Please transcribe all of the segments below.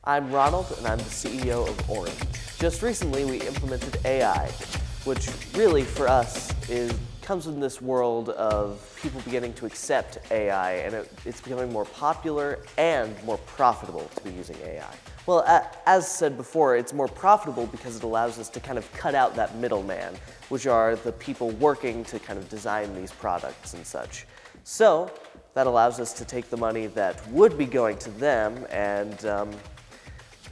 I'm Ronald, and I'm the CEO of Orange. Just recently, we implemented AI, which really, for us, comes in this world of people beginning to accept AI, and it's becoming more popular and more profitable to be using AI. Well, as said before, it's more profitable because it allows us to kind of cut out that middleman, which are the people working to kind of design these products and such. So that allows us to take the money that would be going to them and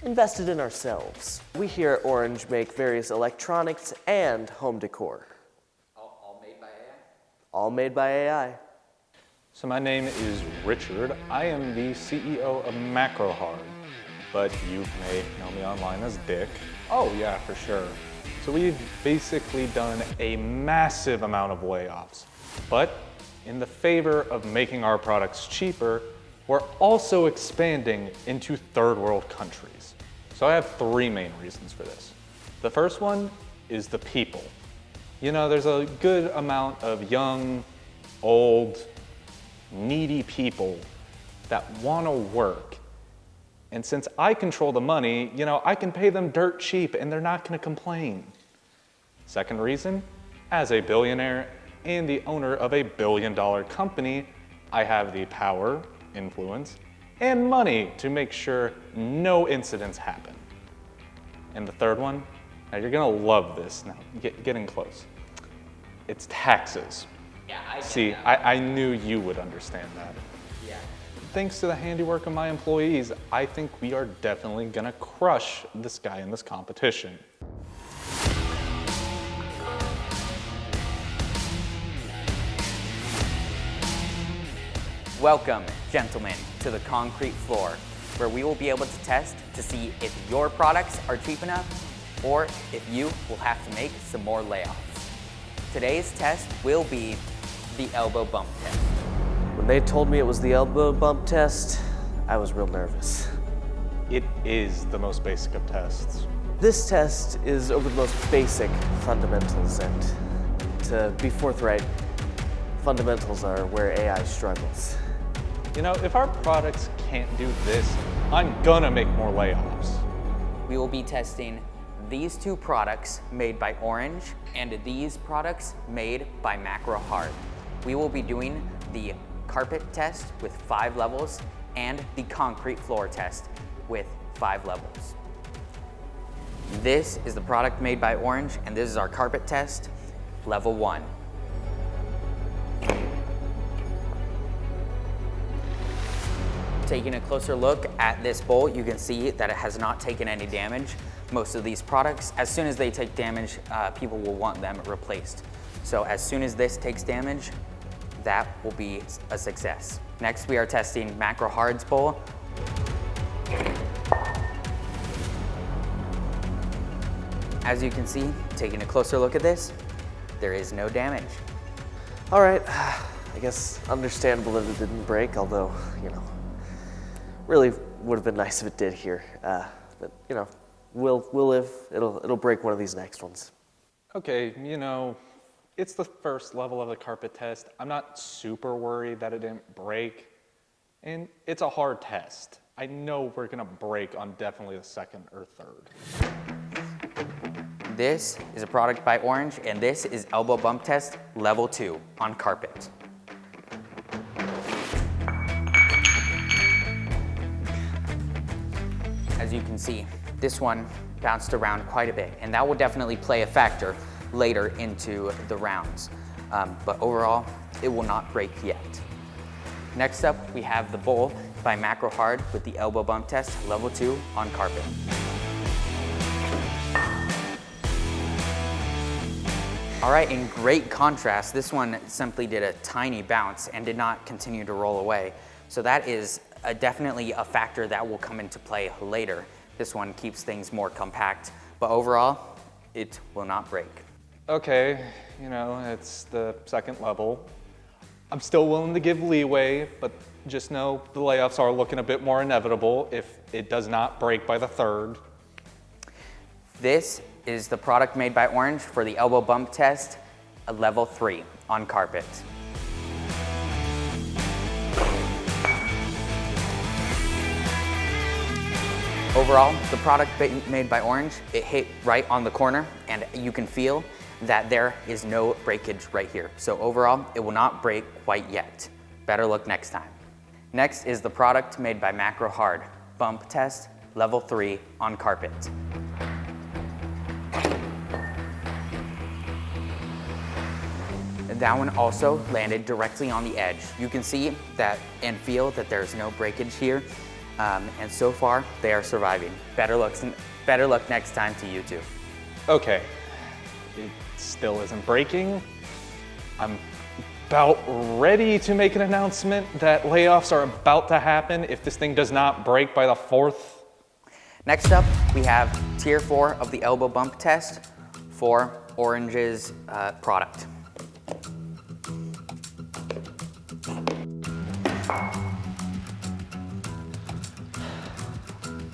invest it in ourselves. We here at Orange make various electronics and home decor. All made by AI? All made by AI. So my name is Richard. I am the CEO of MacroHard, but you may know me online as Dick. Oh yeah, for sure. So we've basically done a massive amount of layoffs, but in the favor of making our products cheaper, we're also expanding into third world countries. So I have three main reasons for this. The first one is the people. You know, there's a good amount of young, old, needy people that want to work. And since I control the money, you know, I can pay them dirt cheap and they're not going to complain. Second reason, as a billionaire and the owner of a billion-dollar company, I have the power, influence, and money to make sure no incidents happen. And the third one, now you're gonna love this. Now, getting close. It's taxes. Yeah, I knew you would understand that. Yeah. Thanks to the handiwork of my employees, I think we are definitely gonna crush this guy in this competition. Welcome, gentlemen, to the concrete floor, where we will be able to test to see if your products are cheap enough or if you will have to make some more layoffs. Today's test will be the elbow bump test. When they told me it was the elbow bump test, I was real nervous. It is the most basic of tests. This test is over the most basic fundamentals, and to be forthright, fundamentals are where AI struggles. You know, if our products can't do this, I'm gonna make more layoffs. We will be testing these two products made by Orange and these products made by MacroHard. We will be doing the carpet test with 5 levels and the concrete floor test with 5 levels. This is the product made by Orange, and this is our carpet test, level 1. Taking a closer look at this bowl, you can see that it has not taken any damage. Most of these products, as soon as they take damage, people will want them replaced. So as soon as this takes damage, that will be a success. Next, we are testing MacroHard's bowl. As you can see, taking a closer look at this, there is no damage. All right, I guess understandable that it didn't break, although, you know, really would have been nice if it did here. But, you know, we'll live. It'll break one of these next ones. Okay, you know, it's the first level of the carpet test. I'm not super worried that it didn't break. And it's a hard test. I know we're gonna break on definitely the second or third. This is a product by Orange, and this is elbow bump test level 2 on carpet. As you can see, this one bounced around quite a bit, and that will definitely play a factor later into the rounds. But overall, it will not break yet. Next up, we have the bowl by MacroHard with the elbow bump test level 2 on carpet. All right, in great contrast, this one simply did a tiny bounce and did not continue to roll away. So that is definitely a factor that will come into play later. This one keeps things more compact, but overall, it will not break. Okay, you know, it's the second level. I'm still willing to give leeway, but just know the layoffs are looking a bit more inevitable if it does not break by the third. This is the product made by Orange for the elbow bump test, a level 3 on carpet. Overall, the product made by Orange, it hit right on the corner, and you can feel that there is no breakage right here. So overall, it will not break quite yet. Better luck next time. Next is the product made by Macro Hard, Bump Test Level 3 on carpet. That one also landed directly on the edge. You can see that and feel that there's no breakage here. And so far, they are surviving. Better luck next time to you two. Okay, it still isn't breaking. I'm about ready to make an announcement that layoffs are about to happen if this thing does not break by the 4th. Next up, we have Tier 4 of the elbow bump test for Orange's product.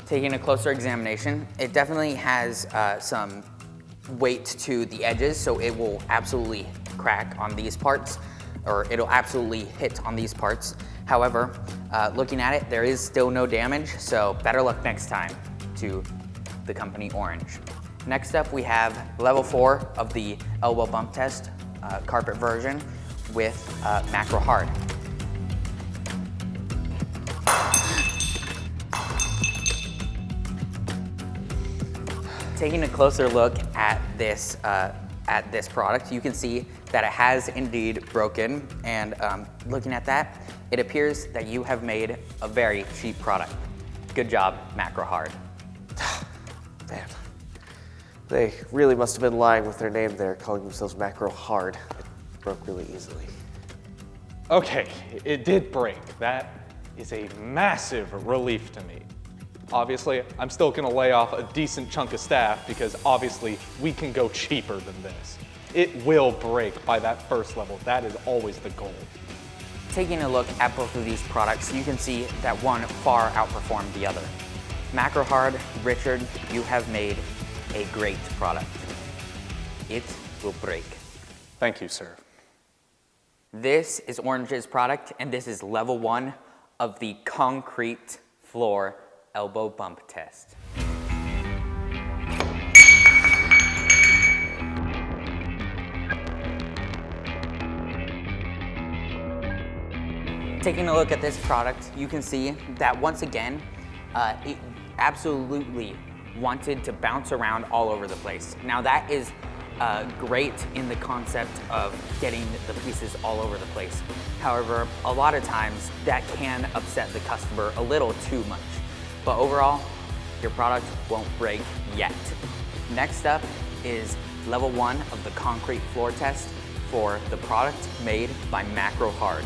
Taking a closer examination, it definitely has some weight to the edges, so it will absolutely crack on these parts, or it'll absolutely hit on these parts. However, looking at it, there is still no damage, so better luck next time to the company Orange. Next up, we have level 4 of the elbow bump test, carpet version with Macro Hard. Taking a closer look at this product, you can see that it has indeed broken, and looking at that, it appears that you have made a very cheap product. Good job, Macro Hard. Man, they really must have been lying with their name there, calling themselves Macro Hard. It broke really easily. Okay, it did break. That is a massive relief to me. Obviously, I'm still gonna lay off a decent chunk of staff because obviously we can go cheaper than this. It will break by that first level. That is always the goal. Taking a look at both of these products, you can see that one far outperformed the other. Macro Hard, Richard, you have made a great product. It will break. Thank you, sir. This is Orange's product, and this is level 1 of the concrete floor elbow bump test. Taking a look at this product, you can see that once again, it absolutely wanted to bounce around all over the place. Now that is great in the concept of getting the pieces all over the place. However, a lot of times that can upset the customer a little too much. But overall, your product won't break yet. Next up is level 1 of the concrete floor test for the product made by Macro Hard.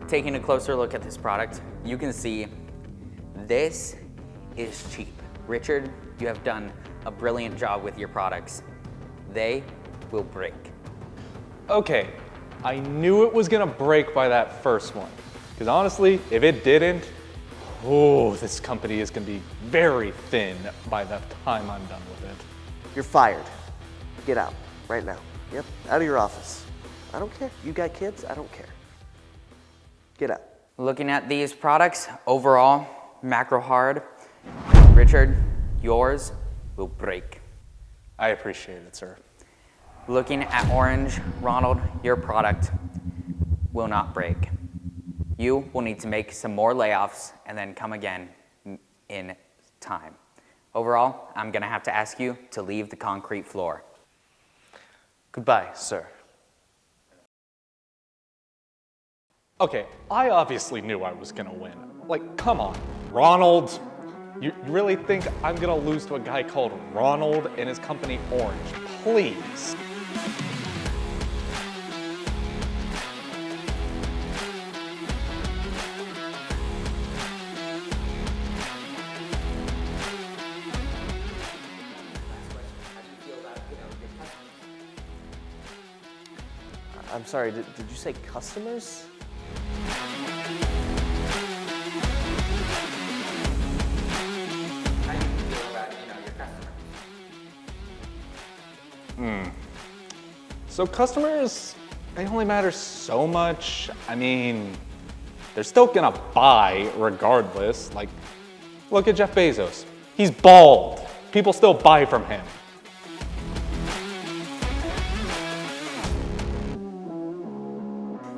Taking a closer look at this product, you can see this is cheap. Richard, you have done a brilliant job with your products. They will break. Okay, I knew it was gonna break by that first one. Because honestly, if it didn't, oh, this company is gonna be very thin by the time I'm done with it. You're fired. Get out right now. Yep, out of your office. I don't care. You got kids? I don't care. Get out. Looking at these products, overall, Macro Hard, Richard, yours will break. I appreciate it, sir. Looking at Orange, Ronald, your product will not break. You will need to make some more layoffs and then come again in time. Overall, I'm gonna have to ask you to leave the concrete floor. Goodbye, sir. Okay, I obviously knew I was gonna win. Like, come on, Ronald. You really think I'm gonna lose to a guy called Ronald and his company Orange? Please. I'm sorry, did you say customers? How do you feel about, your customer? So customers, they only matter so much. I mean, they're still gonna buy regardless. Like, look at Jeff Bezos. He's bald. People still buy from him.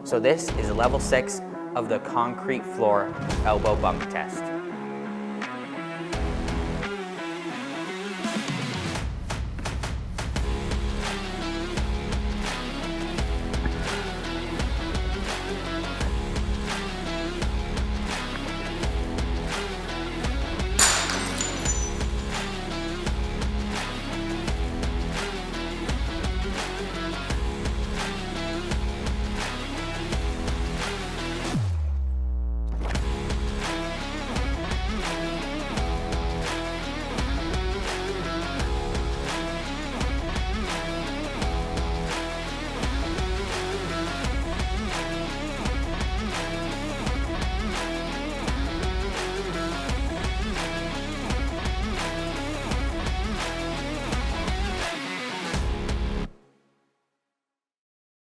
So this is level 6 of the concrete floor elbow bump test.